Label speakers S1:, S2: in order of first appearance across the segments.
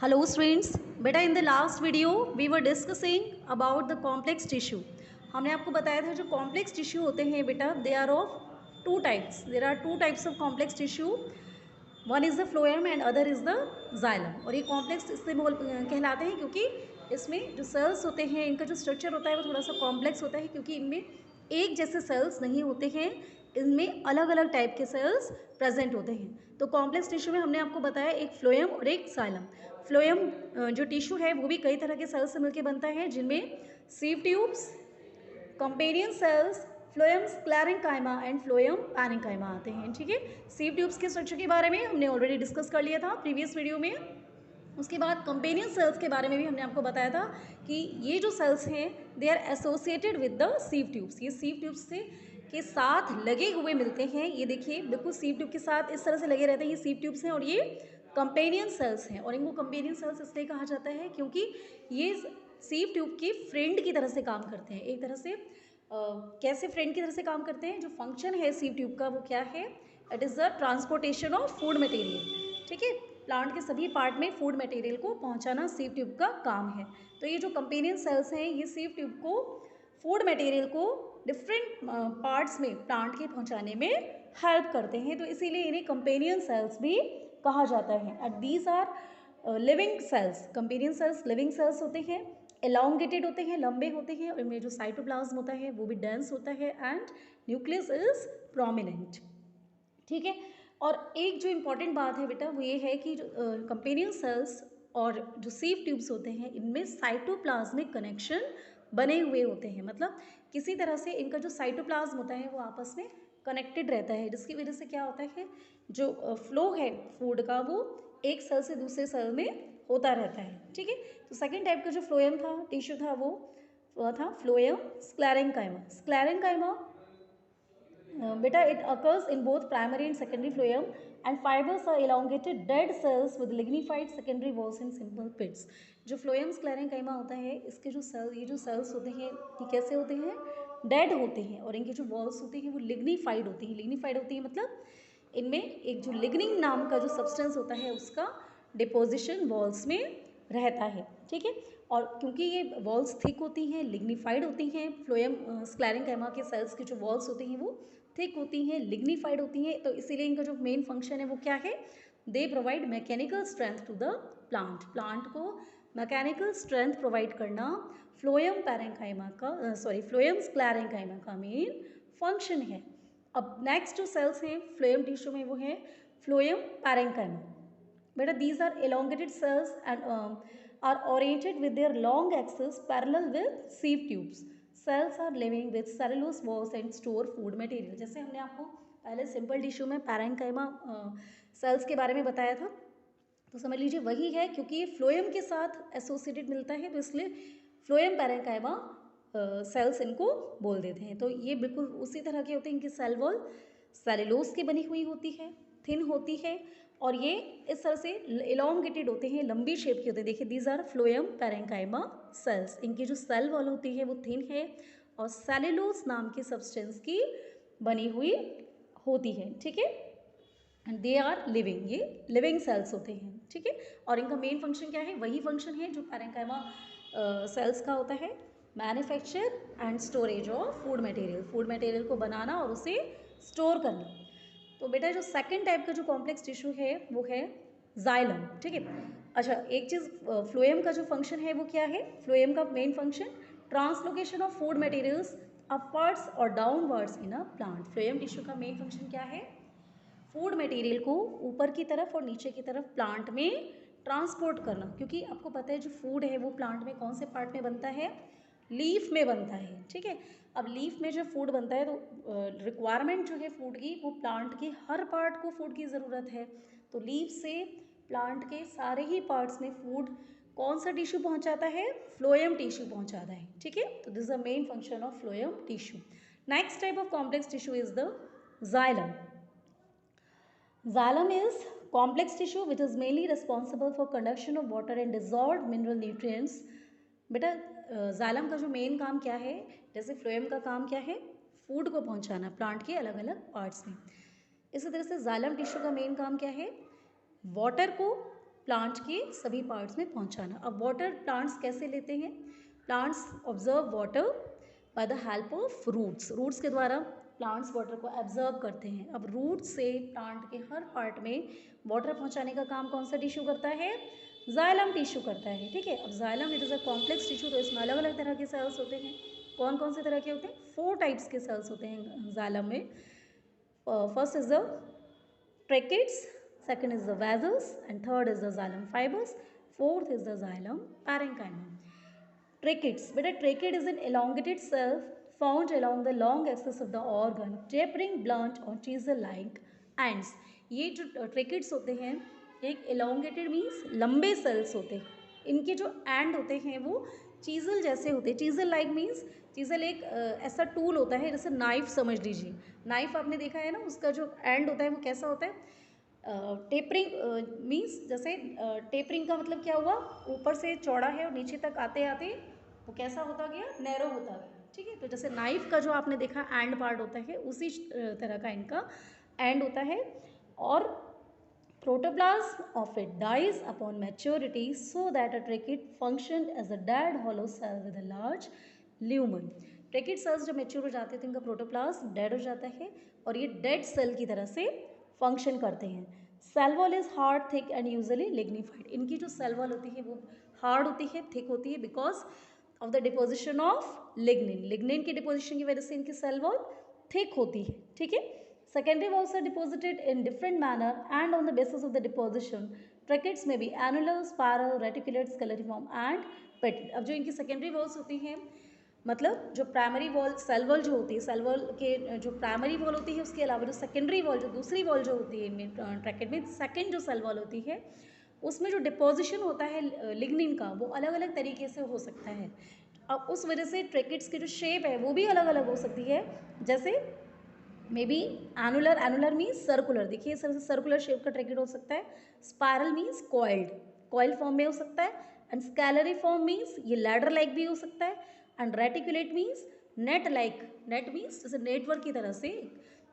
S1: Hello students, बेटा in the last video we were discussing about the complex tissue. हमने आपको बताया था जो कॉम्प्लेक्स टिश्यू होते हैं बेटा they are of two types. There are two types of complex tissue, one is the phloem and other is the xylem. और ये कॉम्प्लेक्स इसलिए कहलाते हैं क्योंकि इसमें जो सेल्स होते हैं इनका जो स्ट्रक्चर होता है वो थोड़ा सा कॉम्प्लेक्स होता है, क्योंकि इनमें एक जैसे सेल्स नहीं होते हैं, इनमें अलग अलग टाइप के सेल्स प्रेजेंट होते हैं। तो कॉम्प्लेक्स टिश्यू में हमने आपको बताया एक फ्लोएम और एक जाइलम। फ्लोएम जो टिश्यू है वो भी कई तरह के सेल्स से मिलकर बनता है, जिनमें sieve tubes, companion cells, phloem sclerenchyma and phloem parenchyma आते हैं। ठीक है, सीव ट्यूब्स के स्ट्रक्चर के बारे में हमने ऑलरेडी डिस्कस कर लिया था प्रीवियस वीडियो में। उसके बाद कंपेनियन सेल्स के बारे में भी हमने आपको बताया था कि ये जो सेल्स हैं they are associated with the sieve tubes. ये सीव ट्यूब्स से के साथ लगे हुए मिलते हैं। ये देखिए बिल्कुल सीव ट्यूब के साथ इस तरह से लगे रहते हैं। ये सीव ट्यूब्स हैं और ये कंपेनियन सेल्स हैं, और इनको कंपेनियन सेल्स इसलिए कहा जाता है क्योंकि ये सीव ट्यूब के फ्रेंड की तरह से काम करते हैं। एक तरह से कैसे फ्रेंड की तरह से काम करते हैं, जो फंक्शन है सीव ट्यूब का वो क्या है, it is the transportation of food material. ठीक है, प्लांट के सभी पार्ट में फूड मटेरियल को पहुंचाना सीव ट्यूब का काम है। तो ये जो कंपेनियन सेल्स हैं ये सीव ट्यूब को फूड मटेरियल को डिफरेंट पार्ट्स में प्लांट के पहुंचाने में हेल्प करते हैं, तो इसीलिए इन्हें कंपेनियन सेल्स भी कहा जाता है। And these are living cells. Companion cells living cells होते हैं, एलोंगेटेड होते हैं, लंबे होते हैं, और इनमें जो साइटोप्लाज्म होता है वो भी डेंस होता है एंड न्यूक्लियस इज प्रोमिनेंट। ठीक है, और एक जो इम्पॉर्टेंट बात है बेटा वो ये है कि जो कंपेनियन सेल्स और जो सीव ट्यूब्स होते हैं इनमें साइटोप्लाज्मिक कनेक्शन बने हुए होते हैं। मतलब किसी तरह से इनका जो साइटोप्लाज्म होता है वो आपस में कनेक्टेड रहता है, जिसकी वजह से क्या होता है जो फ्लो है फूड का वो एक सेल से दूसरे सेल में होता रहता है। ठीक है, तो सेकेंड टाइप का जो फ्लोएम था टिश्यू था वो था phloem sclerenchyma. Sclerenchyma beta it occurs in both primary and secondary phloem, and fibers are elongated dead cells with lignified secondary walls in simple pits। जो फ्लोएम स्क्लेरेंकाइमा होता है इसके जो सेल ये जो सेल्स होते हैं ये कैसे होते हैं, डेड होते हैं, और इनके जो वॉल्स होते हैं वो लिग्निफाइड होती हैं। लिग्निफाइड होती है मतलब इनमें एक जो लिग्निन नाम का जो सब्सटेंस होता है उसका डिपोजिशन वॉल्स में रहता है। ठीक है, और क्योंकि ये वॉल्स थिक होती हैं, लिग्निफाइड होती हैं, फ्लोएम स्क्लेरेंकाइमा के सेल्स की जो वॉल्स होती हैं वो थिक होती हैं, लिग्निफाइड होती हैं, तो इसीलिए इनका जो मेन फंक्शन है वो क्या है, they provide mechanical strength to the plant. Plant को मैकेनिकल स्ट्रेंथ प्रोवाइड करना फ्लोएम पैरेंकाइमा का फ्लोएम स्क्लेरेंकाइमा का मेन फंक्शन है। अब नेक्स्ट जो सेल्स हैं फ्लोएम टिश्यू में वो है फ्लोएम पैरेंकाइमा। बेटा these are elongated cells and are oriented with their long axis parallel with sieve tubes। cells are living with cellulose walls and store food material। जैसे हमने आपको पहले सिंपल टिश्यू में parenchyma sales के बारे में बताया था, तो समझ लीजिए वही है, क्योंकि ये फ्लोएम के साथ एसोसिएटेड मिलता है तो इसलिए फ्लोएम पैरेंकाइमा सेल्स इनको बोल देते हैं। तो ये बिल्कुल उसी तरह के होते हैं, इनकी सेल वॉल सेलुलोज की बनी हुई होती है, थिन होती है, और ये इस तरह से इलोंगेटेड होते हैं, लंबी शेप के होते हैं। देखिए these are phloem parenchyma cells. इनकी जो सेल वॉल होती है वो थिन है और सेलुलोज नाम के सब्सटेंस की बनी हुई होती है। ठीक है, एंड दे आर लिविंग, ये लिविंग सेल्स होते हैं। ठीक है, और इनका मेन फंक्शन क्या है, वही फंक्शन है जो पैरेंकाइमा सेल्स का होता है, manufacture and storage of food material. Food material को बनाना और उसे स्टोर करना। तो बेटा जो सेकंड टाइप का जो कॉम्प्लेक्स टिश्यू है वो है जाइलम। ठीक है, अच्छा एक चीज़ फ्लोएम का जो फंक्शन है वो क्या है, फ्लोएम का main function translocation of food materials upwards और downwards in a plant. Phloem tissue का मेन फंक्शन क्या है, फूड मटेरियल को ऊपर की तरफ और नीचे की तरफ प्लांट में ट्रांसपोर्ट करना। क्योंकि आपको पता है जो फूड है वो प्लांट में कौन से पार्ट में बनता है, लीफ में बनता है। ठीक है, अब लीफ में जब फूड बनता है तो रिक्वायरमेंट जो है फूड की वो प्लांट के हर पार्ट को फूड की ज़रूरत है। तो लीफ से प्लांट के सारे ही पार्ट्स में फूड कौन सा टिश्यू पहुंचाता है, फ्लोएम टिश्यू पहुंचाता है। ठीक है, तो this is the main function of phloem tissue. Next type of complex tissue is the xylem. Xylem is complex tissue which is mainly responsible for conduction of water and dissolved mineral nutrients। बेटा xylem का जो main काम क्या है, जैसे phloem का काम क्या है, फूड को पहुंचाना प्लांट के अलग अलग पार्ट्स में, इसी तरह से जाइलम टिश्यू का मेन काम क्या है, वाटर को प्लांट के सभी पार्ट्स में पहुंचाना। अब वाटर प्लांट्स कैसे लेते हैं? Plants observe water by the help of roots. Roots के द्वारा प्लांट्स वाटर को एब्जर्व करते हैं। अब रूट से प्लांट के हर पार्ट में वाटर पहुंचाने का काम कौन सा टिश्यू करता है? जाइलम टिश्यू करता है। ठीक है, अब xylem it is a complex tissue, तो इसमें अलग अलग तरह के सेल्स होते हैं। कौन कौन से तरह के होते हैं? 4 टाइप्स के सेल्स होते हैं जाइलम में। First is the tracheids, second is the vessels, and third is the xylem fibers, fourth is the xylem parenchyma. Tracheids, beta trachid is an elongated cell found along the long axis of the organ, tapering blunt or chisel like ends. ये जो tracheids होते हैं एक elongated means लंबे sales होते हैं। इनके जो एंड होते हैं वो चीजल जैसे होते हैं। चीजल लाइक मीन्स चीजल एक ऐसा टूल होता है जैसे नाइफ समझ लीजिए। नाइफ आपने देखा है ना, उसका जो एंड होता है वो कैसा होता है? टेपरिंग मीन्स जैसे टेपरिंग का मतलब क्या हुआ? ऊपर से चौड़ा है और नीचे तक आते आते वो कैसा होता गया? नैरो होता गया। ठीक है, तो जैसे नाइफ का जो आपने देखा एंड पार्ट होता है उसी तरह का इनका एंड होता है। और protoplasm of it dies upon maturity so that a tracheid function as a dead hollow cell with a large lumen. Tracheid cells जब मैच्योर हो जाते हैं तो इनका प्रोटोप्लाज्म डेड हो जाता है और ये डेड सेल की तरह से फंक्शन करते हैं। Cell wall is hard, thick and usually lignified. इनकी जो सेल वॉल होती है वो हार्ड होती है, थिक होती है because of the deposition of lignin. Lignin की डिपोजिशन की वजह से इनकी सेल वॉल थिक होती है। ठीक है, secondary walls are deposited in different manner and on the basis of the deposition tracheids may be annular, spiral, reticulate, scalariform and petite। अब जो इनकी सेकेंडरी वॉल्स होती हैं मतलब जो प्राइमरी वॉल सेल वॉल जो होती है, सेल वॉल के जो प्राइमरी वॉल होती है उसके अलावा जो सेकेंडरी वॉल जो दूसरी वॉल जो होती है इनमें ट्रैकेट में सेकेंड जो सेल वॉल होती है उसमें जो डिपोजिशन होता है लिग्निन का वो अलग अलग तरीके से हो सकता है। अब उस वजह से ट्रैकेट्स की जो शेप है वो भी अलग अलग हो सकती है। जैसे may be annular, annular means circular, देखिए इस तरह से सर्कुलर शेप का ट्रैकेट हो सकता है। Spiral means coiled, coil form में हो सकता है। एंड स्कैलरी फॉर्म मीन्स ये लैडर लाइक भी हो सकता है। And reticulate means net like, net means जैसे नेटवर्क की तरह से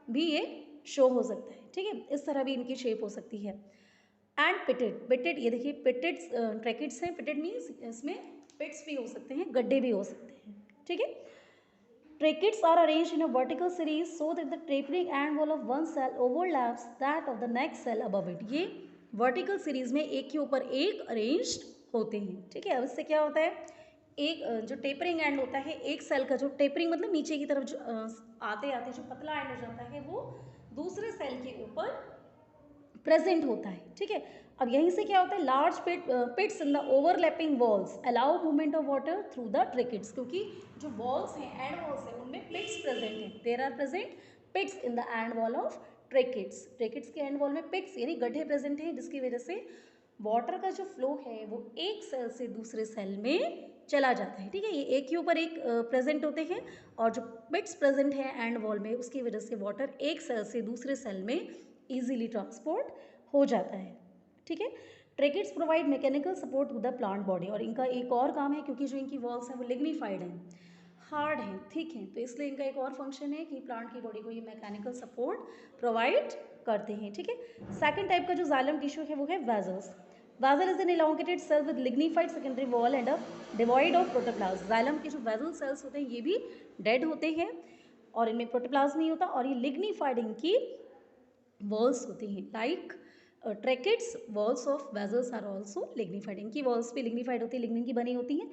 S1: भी ये शो हो सकता है। ठीक है, इस तरह भी इनकी शेप हो सकती है। एंड पिटेड, पिटेड ये देखिए पिटेड ट्रैकेट्स हैं। पिटेड मीन्स इसमें पिट्स भी हो सकते हैं, गड्ढे भी हो सकते हैं। ठीक है, tracheids are arranged in a vertical series so that the tapering end wall of one cell overlaps that of the next cell above it। ये vertical series में एक के ऊपर एक arranged होते हैं। ठीक है, अब इससे क्या होता है? एक जो टेपरिंग एंड होता है एक सेल का, जो टेपरिंग मतलब नीचे की तरफ जो आते आते जो पतला एंड हो जाता है वो दूसरे सेल के ऊपर प्रेजेंट होता है। ठीक है, अब यहीं से क्या होता है? Large pits in the overlapping walls allow movement of water through the tracheids. क्योंकि जो वॉल्स हैं एंड वॉल्स हैं उनमें पिट्स प्रेजेंट हैं। There are present pits in the end wall of tracheids. Tracheids के एंड वॉल में pits यानी गड्ढे प्रेजेंट हैं जिसकी वजह से वाटर का जो फ्लो है वो एक सेल से दूसरे सेल में चला जाता है। ठीक है, ये एक के ऊपर एक प्रेजेंट होते हैं और जो पिट्स प्रेजेंट है एंड वॉल में उसकी वजह से वाटर एक सेल से दूसरे सेल में ईजिली ट्रांसपोर्ट हो जाता है। ठीक है, tracheids provide mechanical support to the plant body. और इनका एक और काम है, क्योंकि जो इनकी वॉल्स हैं वो लिग्निफाइड हैं, हार्ड हैं, थिक हैं, तो इसलिए इनका एक और फंक्शन है कि प्लांट की बॉडी को ये मैकेनिकल सपोर्ट प्रोवाइड करते हैं। ठीक है, सेकंड टाइप का जो जाइलम टिश्यू है वो है vessels. Vessel is an elongated cell with lignified secondary wall and a devoid of protoplasm. Xylem के जो वेजल सेल्स होते हैं ये भी डेड होते हैं और इनमें प्रोटोप्लाज्म नहीं होता और ये लिग्निफाइड इनकी वॉल्स होती हैं। Like tracheids walls of vessels are also lignified. इनकी वॉल्स भी लिग्निफाइड होती है, लिग्निन की बनी होती हैं।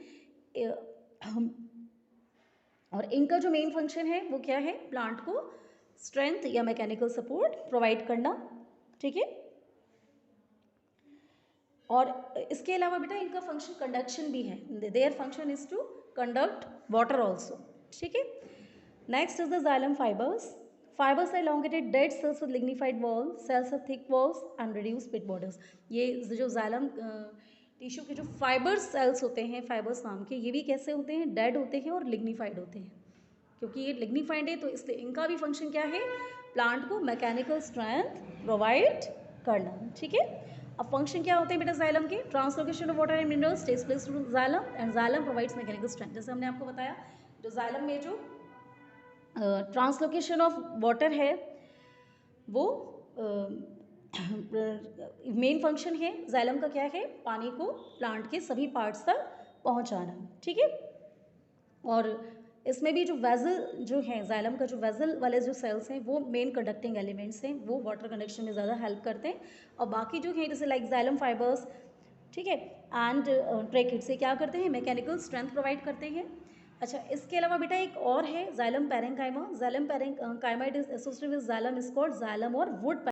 S1: और इनका जो मेन फंक्शन है वो क्या है? प्लांट को स्ट्रेंथ या मैकेनिकल सपोर्ट प्रोवाइड करना। ठीक है, और इसके अलावा बेटा इनका फंक्शन कंडक्शन भी है। Their function is to conduct water also. ठीक है, next is the xylem fibers. Fibers are elongated dead cells with lignified walls, cells have thick walls and reduced pit borders। ये जो जाइलम टिश्यू के जो fibre sales होते हैं, fibres नाम के, ये भी कैसे होते हैं? डेड होते हैं और लिग्निफाइड होते हैं। क्योंकि ये लिग्निफाइड है तो इसलिए इनका भी फंक्शन क्या है? प्लांट को मैकेनिकल स्ट्रेंथ प्रोवाइड करना। ठीक है, अब फंक्शन क्या होते हैं बेटा जाइलम के? Translocation of water and minerals takes place through xylem and xylem provides mechanical strength. जैसे हमने आपको बताया जो जाइलम में जो ट्रांसलोकेशन ऑफ वाटर है वो मेन फंक्शन है जाइलम का क्या है, पानी को प्लांट के सभी पार्ट्स तक पहुंचाना, ठीक है। और इसमें भी जो वेजल जो है, जाइलम का जो वेजल वाले जो सेल्स हैं वो मेन कंडक्टिंग एलिमेंट्स हैं, वो वाटर कंडक्शन में ज़्यादा हेल्प करते हैं। और बाकी जो है जैसे लाइक जाइलम फाइबर्स, ठीक है, एंड ट्रेकिड से क्या करते हैं, मैकेनिकल स्ट्रेंथ प्रोवाइड करते हैं। अच्छा, इसके अलावा बेटा एक और है xylem parenchyma. Xylem parenchyma it is associated with xylem is called xylem और वुड